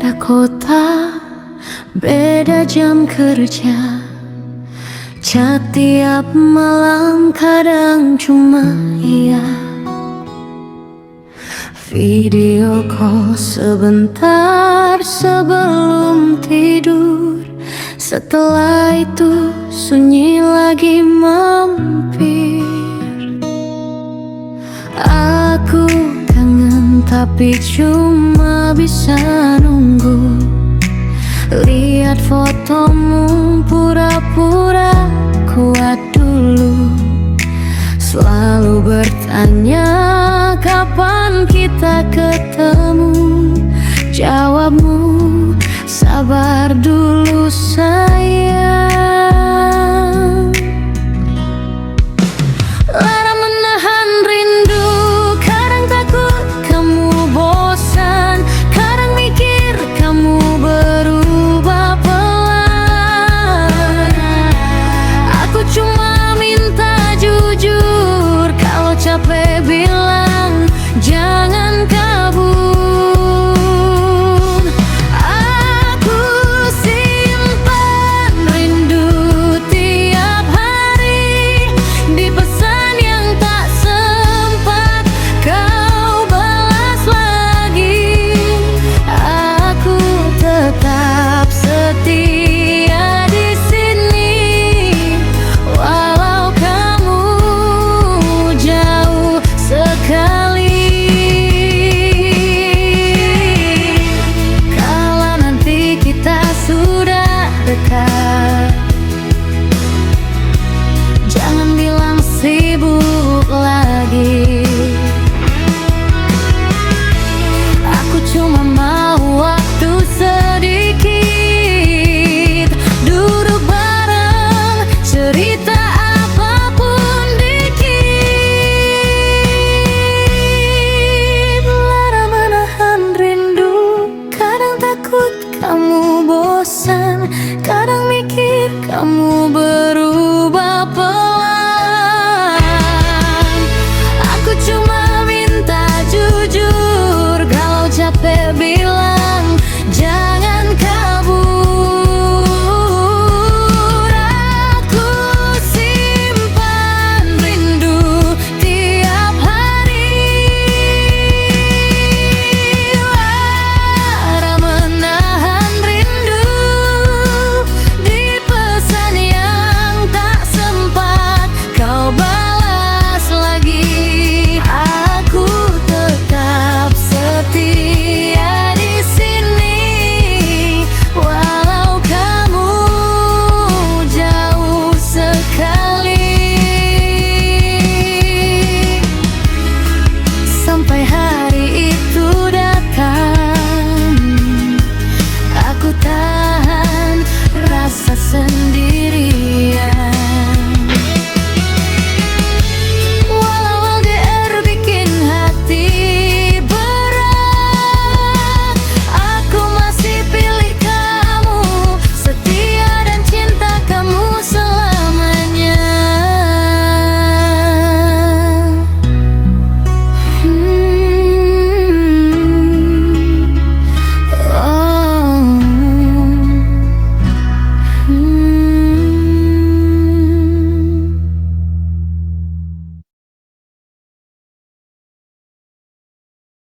beda kota, beda jam kerja. Chat tiap malam kadang cuma iya. Video call sebentar sebelum tidur. Setelah itu sunyi lagi mampir. Aku kangen tapi cuma bisa nunggu. Lihat fotomu pura-pura kuat dulu. Selalu bertanya kapan kita ketemu. Jawabmu sabar dulu sayang. Lara menahan rindu, kadang takut kamu bosan, kadang mikir kamu berubah pelan. Aku cuma minta jujur, kalau capek bilang jangan kabur. Aku simpan rindu tiap hari di pesan yang tak sempat kau balas lagi. Aku tetap setia di sini walau kamu jauh sekali. Kalau nanti kita sudah dekat, jangan bilang sibuk lagi. Aku cuma mau waktu sedikit, duduk bareng, cerita apapun dikit. Lara menahan rindu, kadang takut kamu bosan, kadang mikir kamu